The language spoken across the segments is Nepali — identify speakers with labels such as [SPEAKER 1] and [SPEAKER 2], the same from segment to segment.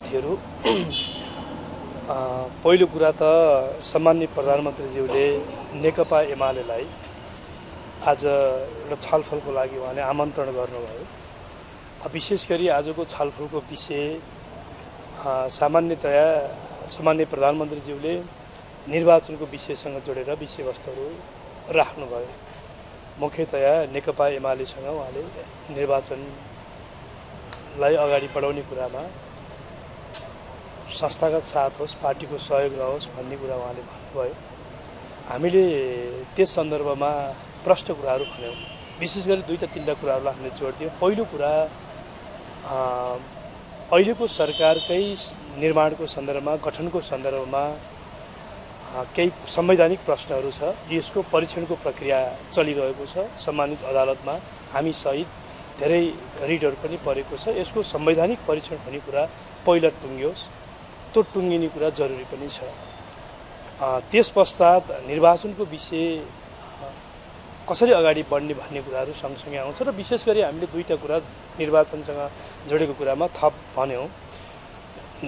[SPEAKER 1] थिहरू पहिलो कुरा त सम्माननीय प्रधानमन्त्रीज्यूले नेकपा एमालेलाई आज एउटा छलफलको लागि उहाँले आमन्त्रण गर्नुभयो। विशेष गरी आजको छलफलको विषय सामान्यतया सम्माननीय प्रधानमन्त्रीज्यूले निर्वाचनको विषयसँग जोडेर विषयवस्तुहरू राख्नुभयो। मुख्यतया नेकपा एमालेसँग उहाँले निर्वाचनलाई अगाडि बढाउने कुरामा संस्थागत साथ होस्, पार्टीको सहयोग रहोस् भन्ने कुरा उहाँले भन्नुभयो। हामीले त्यस सन्दर्भमा प्रष्ट कुराहरू भन्यौँ। विशेष गरी दुईटा तीनटा कुराहरूलाई हामीले जोड दियौँ। पहिलो कुरा अहिलेको सरकारकै निर्माणको सन्दर्भमा, गठनको सन्दर्भमा केही संवैधानिक प्रश्नहरू छ। यसको परीक्षणको प्रक्रिया चलिरहेको छ। सम्मानित अदालतमा हामी सहित धेरै रिटहरू पनि परेको छ। यसको संवैधानिक परीक्षण हुने कुरा पहिला टुङ्ग्योस्, त्यो टुङ्गिने कुरा जरुरी पनि छ। त्यस पश्चात निर्वाचनको विषय कसरी अगाडि बढ्ने भन्ने कुराहरू सँगसँगै आउँछ र विशेष गरी हामीले दुईटा कुरा निर्वाचनसँग जोडेको कुरामा थप भन्यौँ।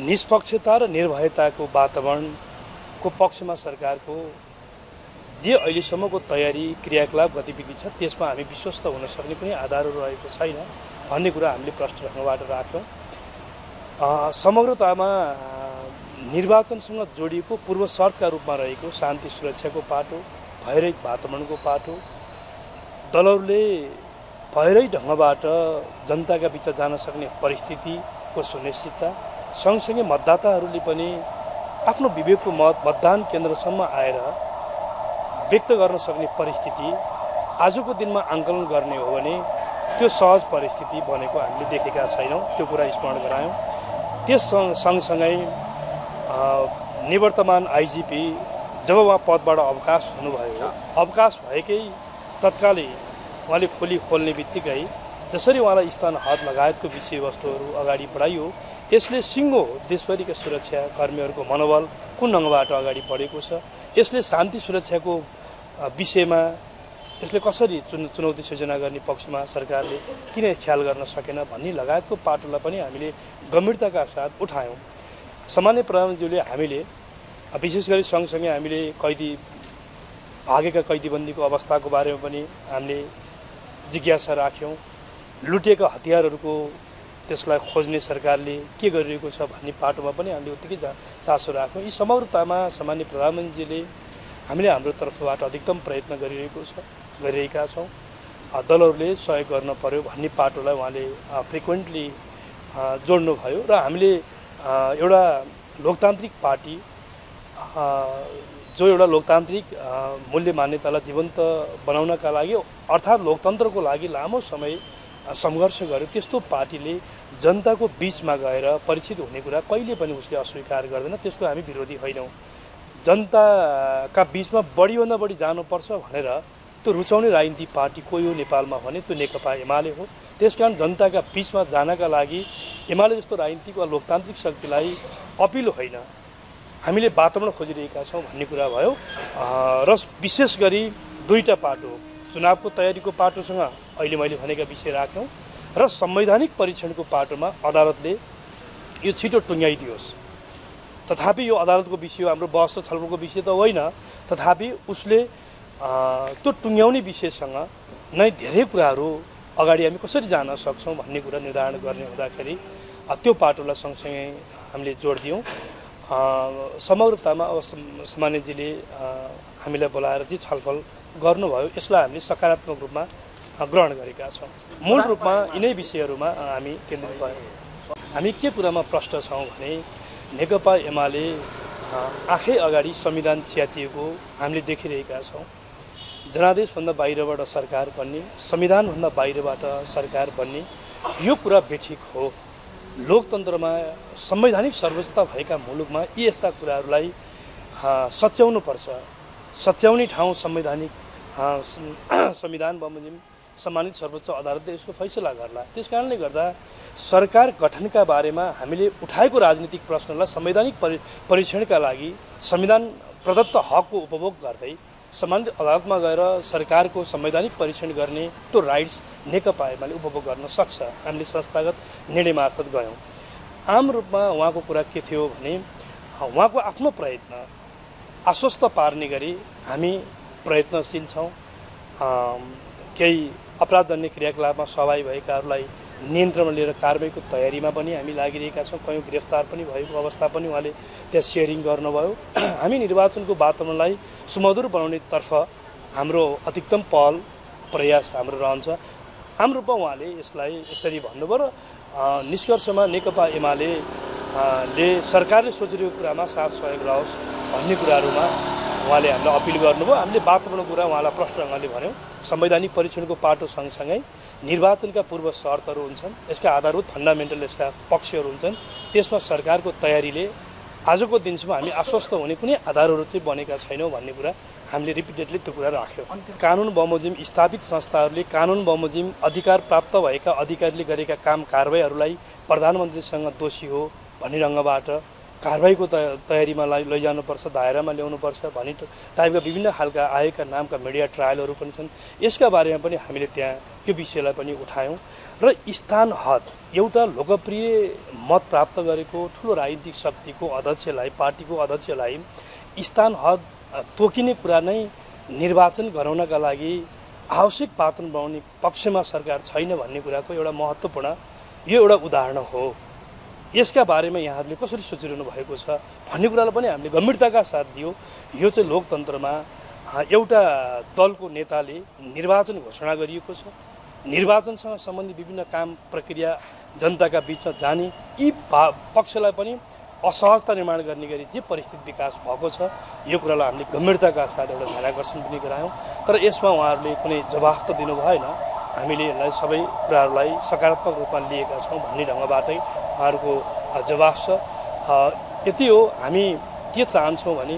[SPEAKER 1] निष्पक्षता र निर्भयताको वातावरणको पक्षमा सरकारको जे अहिलेसम्मको तयारी, क्रियाकलाप, गतिविधि छ त्यसमा हामी विश्वस्त हुन सक्ने कुनै आधारहरू रहेको छैन भन्ने कुरा हामीले प्रष्ट ढङ्गबाट राख्यौँ। समग्रतामा निर्वाचनसँग जोडिएको पूर्व शर्तका रूपमा रहेको शान्ति सुरक्षाको पाटो, भयरहित वातावरणको पाटो, दलहरूले भयरहित ढङ्गबाट जनताका बिच जान सक्ने परिस्थितिको सुनिश्चितता, सँगसँगै मतदाताहरूले पनि आफ्नो विवेकको मत मतदान केन्द्रसम्म आएर व्यक्त गर्न सक्ने परिस्थिति आजको दिनमा आङ्कलन गर्ने हो भने त्यो सहज परिस्थिति बनेको हामीले देखेका छैनौँ। त्यो कुरा स्मरण गरायौँ। त्यस सँगसँगै निवर्तमान आइजिपी जब उहाँ पदबाट अवकाश हुनुभयो, अवकाश भएकै तत्कालै उहाँले खोली खोल्ने बित्तिकै जसरी उहाँलाई स्थान हद लगायतको विषयवस्तुहरू अगाडि बढाइयो, यसले सिङ्गो देशभरिका सुरक्षाकर्मीहरूको मनोबल कुन ढङ्गबाट अगाडि बढेको छ, यसले शान्ति सुरक्षाको विषयमा यसले कसरी चुनौती सृजना गर्ने पक्षमा सरकारले किन ख्याल गर्न सकेन भन्ने लगायतको पाटोलाई पनि हामीले गम्भीरताका साथ उठायौँ। सामान्य प्रधानमन्त्रीले हामीले विशेष गरी सँगसँगै हामीले भागेका कैदीबन्दीको अवस्थाको बारेमा पनि हामीले जिज्ञासा राख्यौँ। लुटेका हतियारहरूको त्यसलाई खोज्ने सरकारले के गरिरहेको छ भन्ने पाटोमा पनि हामीले उत्तिकै चासो राख्यौँ। यी समग्रतामा सामान्य प्रधानमन्त्रीले हामीले हाम्रो तर्फबाट अधिकतम प्रयत्न गरिरहेका छौँ। दलहरूले सहयोग गर्न पर्यो भन्ने पाटोलाई उहाँले फ्रिक्वेन्टली जोड्नुभयो र हामीले एउटा लोकतान्त्रिक पार्टी जो एउटा लोकतान्त्रिक मूल्य मान्यतालाई जीवन्त बनाउनका लागि अर्थात् लोकतन्त्रको लागि लामो समय सङ्घर्ष गर्यो, त्यस्तो पार्टीले जनताको बिचमा गएर परिचित हुने कुरा कहिले पनि उसले अस्वीकार गर्दैन। त्यसको हामी विरोधी होइनौँ। जनताका बिचमा बढीभन्दा बढी जानुपर्छ भनेर त्यो रुचाउने राजनीतिक पार्टी कोही हो नेपालमा भने त्यो नेकपा एमाले हो। त्यसकारण जनताका बिचमा जानका लागि एमाले जस्तो राजनीतिक वा लोकतान्त्रिक शक्तिलाई अपिल होइन, हामीले वातावरण खोजिरहेका छौँ भन्ने कुरा भयो। र विशेष गरी दुईटा पाटो, चुनावको तयारीको पाटोसँग अहिले मैले भनेका विषय राख्यौँ र संवैधानिक परीक्षणको पाटोमा अदालतले यो छिटो टुङ्ग्याइदियोस्। तथापि यो अदालतको विषय हो, हाम्रो बहस र छलफलको विषय त होइन। तथापि उसले त्यो टुङ्ग्याउने विषयसँग नै धेरै कुराहरू अगाडि हामी कसरी जान सक्छौँ भन्ने कुरा निर्धारण गर्ने हुँदाखेरि त्यो पाटोलाई सँगसँगै हामीले जोड दियौँ। समग्रतामा अब सामान्यजीले हामीलाई बोलाएर चाहिँ छलफल गर्नुभयो, यसलाई हामीले सकारात्मक रूपमा ग्रहण गरेका छौँ। मूल रूपमा यिनै विषयहरूमा हामी केन्द्रित भयौँ। हामी के कुरामा प्रष्ट छौँ भने नेकपा एमाले आँखै अगाडि संविधान च्यातिएको हामीले देखिरहेका छौँ। जनादेशभन्दा बाहिरबाट सरकार बन्ने, संविधानभन्दा बाहिरबाट सरकार बन्ने यो कुरा बेठिक हो। लोकतन्त्रमा संवैधानिक सर्वोच्चता भएका मुलुकमा यी यस्ता कुराहरूलाई सच्याउनुपर्छ। सच्याउने ठाउँ संविधान बमोजिम सम्मानित सर्वोच्च अदालतले यसको फैसला गर्ला। त्यस कारणले गर्दा सरकार गठनका बारेमा हामीले उठाएको राजनीतिक प्रश्नलाई संवैधानिक परीक्षणका लागि संविधान प्रदत्त हकको उपभोग गर्दै सम्मानित अदालतमा गएर सरकारको संवैधानिक परीक्षण गर्ने त्यो राइट्स नेकपा एमाले उपभोग गर्न सक्छ। हामीले संस्थागत निर्णय मार्फत गयौँ। आम रूपमा उहाँको कुरा के थियो भने उहाँको आफ्नो प्रयत्न आश्वस्त पार्ने गरी हामी प्रयत्नशील छौँ। केही अपराधजन्य क्रियाकलापमा सहभागी भएकाहरूलाई नियन्त्रणमा लिएर कारबाहीको तयारीमा पनि हामी लागिरहेका छौँ। कयौँ गिरफ्तार पनि भएको अवस्था पनि उहाँले त्यहाँ सेयरिङ गर्नुभयो। हामी निर्वाचनको वातावरणलाई सुमधुर बनाउनेतर्फ हाम्रो अधिकतम पहल प्रयास हाम्रो रहन्छ। आम रूपमा उहाँले यसलाई यसरी भन्नुभयो र निष्कर्षमा नेकपा एमाले सरकारले सोचिरहेको कुरामा साथ सहयोग रहोस् भन्ने कुराहरूमा उहाँले हामीलाई अपिल गर्नुभयो। हामीले वातावरणको कुरा उहाँलाई प्रष्ट ढङ्गले भन्यौँ। संवैधानिक परीक्षणको पाटो सँगसँगै निर्वाचनका पूर्व शर्तहरू हुन्छन्, यसका आधारभूत फन्डामेन्टल यसका पक्षहरू हुन्छन्। त्यसमा सरकारको तयारीले आजको दिनसम्म हामी आश्वस्त हुने कुनै आधारहरू चाहिँ बनेका छैनौँ भन्ने कुरा हामीले रिपिटेडली त्यो कुरा राख्यौँ। कानुन बमोजिम स्थापित संस्थाहरूले कानुन बमोजिम अधिकार प्राप्त भएका अधिकारीले गरेका काम कारबाहीहरूलाई प्रधानमन्त्रीसँग दोषी हो भन्ने ढङ्गबाट कारबाहीको तयारीमा लैजानुपर्छ, दायरामा ल्याउनुपर्छ भन्ने टाइपका विभिन्न खालका आएका नामका मिडिया ट्रायलहरू पनि छन्। यसका बारेमा पनि हामीले त्यहाँ यो विषयलाई पनि उठायौँ र स्थान हद एउटा लोकप्रिय मत प्राप्त गरेको ठुलो राजनीतिक शक्तिको अध्यक्षलाई, पार्टीको अध्यक्षलाई स्थान हद तोकिने कुरा नै निर्वाचन गराउनका लागि आवश्यक वातावरण बनाउने पक्षमा सरकार छैन भन्ने कुराको एउटा महत्त्वपूर्ण यो एउटा उदाहरण हो। यसका बारेमा यहाँहरूले कसरी सोचिरहनु भएको छ भन्ने कुरालाई पनि हामीले गम्भीरताका साथ लियो। यो चाहिँ लोकतन्त्रमा एउटा दलको नेताले निर्वाचन घोषणा गरिएको छ, निर्वाचनसँग सम्बन्धित विभिन्न काम प्रक्रिया जनताका बिचमा जाने यी पक्षलाई पनि असहजता निर्माण गर्ने गरी जे परिस्थिति विकास भएको छ यो कुरालाई हामीले गम्भीरताका साथ एउटा ध्यानाकर्षण पनि गरायौँ। तर यसमा उहाँहरूले कुनै जवाफ त दिनु भएन। हामीले यसलाई सबै कुराहरूलाई सकारात्मक रूपमा लिएका छौँ भन्ने ढङ्गबाटै उहाँहरूको जवाफ छ। यति हो, हामी के चाहन्छौँ भने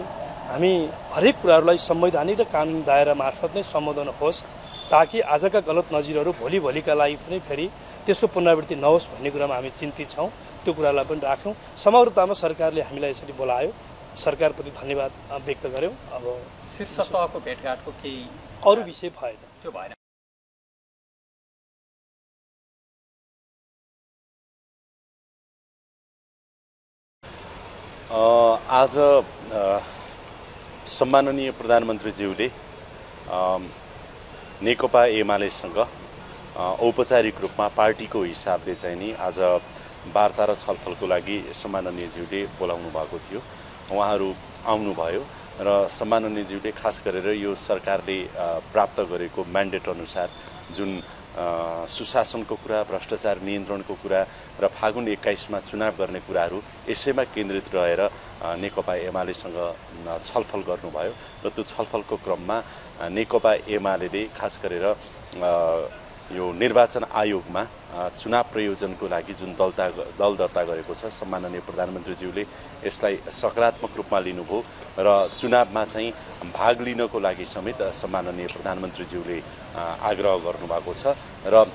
[SPEAKER 1] हामी हरेक कुराहरूलाई संवैधानिक र कानुनी दायरा मार्फत नै सम्बोधन होस् ताकि आजका गलत नजिरहरू भोलिका लागि पनि फेरि त्यसको पुनरावृत्ति नहोस् भन्ने कुरामा हामी चिन्तित छौँ। त्यो कुरालाई पनि राख्यौँ। समग्रतामा सरकारले हामीलाई यसरी बोलायो, सरकारप्रति धन्यवाद व्यक्त गऱ्यौँ। अब
[SPEAKER 2] शीर्ष तहको भेटघाटको केही
[SPEAKER 1] अरू विषय भएन,
[SPEAKER 2] त्यो भएन।
[SPEAKER 3] आज सम्माननीय प्रधानमन्त्रीज्यूले नेकपा एमालेसँग औपचारिक रूपमा पार्टीको हिसाबले चाहिँ नि आज वार्ता र छलफलको लागि सम्माननीयज्यूले बोलाउनु भएको थियो। उहाँहरू आउनुभयो र सम्माननीयज्यूले खास गरेर यो सरकारले प्राप्त गरेको म्यान्डेट अनुसार जुन सुशासनको कुरा, भ्रष्टाचार नियन्त्रणको कुरा र फागुन 21मा चुनाव गर्ने कुराहरू यसैमा केन्द्रित रहेर नेकपा एमालेसँग छलफल गर्नुभयो र त्यो छलफलको क्रममा नेकपा एमाले खास गरेर यो निर्वाचन आयोगमा चुनाव प्रयोजनको लागि जुन दल दर्ता गरेको छ सम्माननीय प्रधानमन्त्रीज्यूले यसलाई सकारात्मक रूपमा लिनुभयो र चुनावमा चाहिँ भाग लिनको लागि समेत सम्माननीय प्रधानमन्त्रीज्यूले आग्रह गर्नुभएको छ र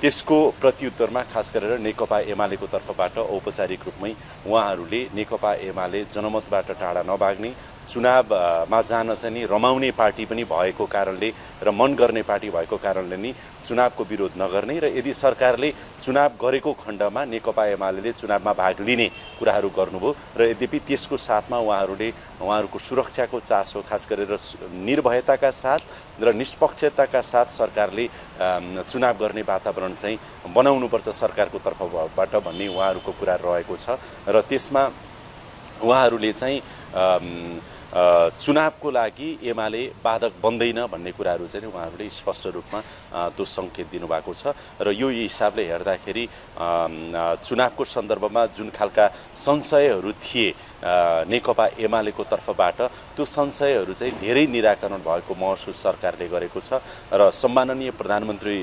[SPEAKER 3] त्यसको प्रत्युत्तरमा खास गरेर नेकपा एमालेको तर्फबाट औपचारिक रूपमै उहाँहरूले नेकपा एमाले जनमतबाट टाढा नभाग्ने, चुनावमा जान चाहिँ नि रमाउने पार्टी पनि भएको कारणले र मन गर्ने पार्टी भएको कारणले नि चुनावको विरोध नगर्ने र यदि सरकारले चुनाव गरेको खण्डमा नेकपा एमाले चुनावमा भाग लिने कुराहरू गर्नुभयो र यद्यपि त्यसको साथमा उहाँहरूको सुरक्षाको चासो खास गरेर निर्भयताका साथ र निष्पक्षताका साथ सरकारले चुनाव गर्ने वातावरण चाहिँ बनाउनुपर्छ सरकारको तर्फबाट भन्ने उहाँहरूको कुरा रहेको छ र त्यसमा उहाँहरूले चाहिँ चुनावको लागि एमाले बाधक बन्दैन भन्ने कुराहरू चाहिँ उहाँहरूले स्पष्ट रूपमा त्यो सङ्केत दिनुभएको छ र यो हिसाबले हेर्दाखेरि चुनावको सन्दर्भमा जुन खालका संशयहरू थिए नेकपा एमालेको तर्फबाट त्यो संशयहरू चाहिँ धेरै निराकरण भएको महसुस सरकारले गरेको छ र सम्माननीय प्रधानमन्त्री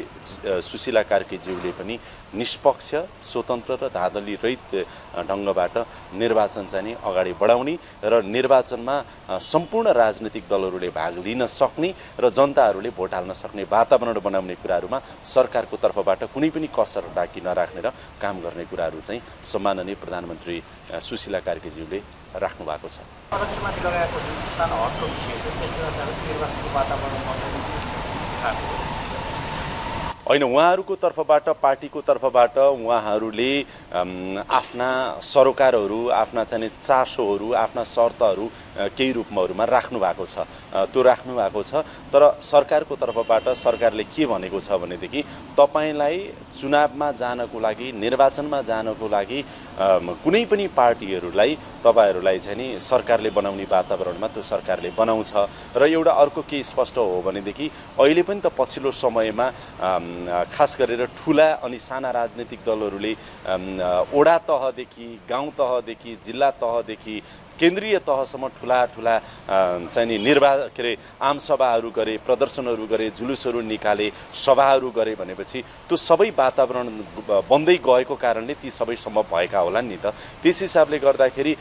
[SPEAKER 3] सुशीला कार्कीज्यूले पनि निष्पक्ष, स्वतन्त्र र धाँधली रहित ढङ्गबाट निर्वाचन चाहिँ अगाडि बढाउने र निर्वाचनमा सम्पूर्ण राजनीतिक दलहरूले भाग लिन सक्ने र जनताहरूले भोट हाल्न सक्ने वातावरण बनाउने कुराहरूमा सरकारको तर्फबाट कुनै पनि कसर बाँकी नराख्ने र काम गर्ने कुराहरू चाहिँ सम्माननीय प्रधानमन्त्री सुशीला कार्कीज्यूले राख्नु भएको छ।
[SPEAKER 2] अध्यक्षमाथि लगाएको जुन स्थान हकको विषय छ त्यसले गर्दा निर्वाचनको वातावरण बनाउने
[SPEAKER 3] होइन, उहाँहरूको तर्फबाट, पार्टीको तर्फबाट उहाँहरूले आफ्ना सरोकारहरू, आफ्ना चाहिँ चासोहरू, आफ्ना शर्तहरू केही रूपहरूमा राख्नु भएको छ, त्यो राख्नु भएको छ। तर सरकारको तर्फबाट सरकारले के भनेको छ भनेदेखि तपाईलाई चुनावमा जानको लागि, निर्वाचनमा जानको लागि कुनै पनि पार्टीहरूलाई तपाईहरूलाई चाहिँ नि सरकारले बनाउने वातावरणमा त्यो सरकारले बनाउँछ। र एउटा अर्को के स्पष्ट हो भनेदेखि अहिले पनि त पछिल्लो समयमा खास गरेर ठुला अनि साना राजनीतिक दलहरूले ओडा तहदेखि, गाउँ तहदेखि, जिल्ला तहदेखि केन्द्रीय तहसम्म ठुला चाहिँ नि के अरे आमसभाहरू गरे, प्रदर्शनहरू गरे, जुलुसहरू निकाले, सभाहरू गरे भनेपछि त्यो सबै वातावरण बन्दै गएको कारणले ती सबै सम्भव भएका होलान् नि त। त्यस हिसाबले गर्दाखेरि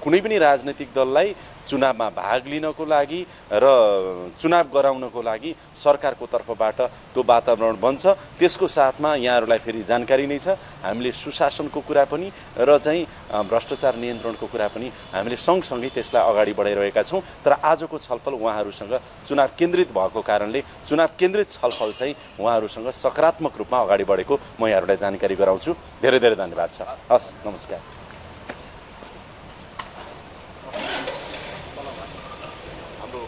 [SPEAKER 3] कुनै पनि राजनीतिक दललाई चुनावमा भाग लिनको लागि र चुनाव गराउनको लागि सरकारको तर्फबाट त्यो वातावरण बन्छ। त्यसको साथमा यहाँहरूलाई फेरि जानकारी नै छ, हामीले सुशासनको कुरा पनि र चाहिँ भ्रष्टाचार नियन्त्रणको कुरा पनि हामीले सँगसँगै त्यसलाई अगाडि बढाइरहेका छौँ। तर आजको छलफल उहाँहरूसँग चुनाव केन्द्रित भएको कारणले चुनाव केन्द्रित छलफल चाहिँ उहाँहरूसँग सकारात्मक रूपमा अगाडि बढेको म यहाँहरूलाई जानकारी गराउँछु। धेरै धेरै धन्यवाद छ। हस्, नमस्कार। हाम्रो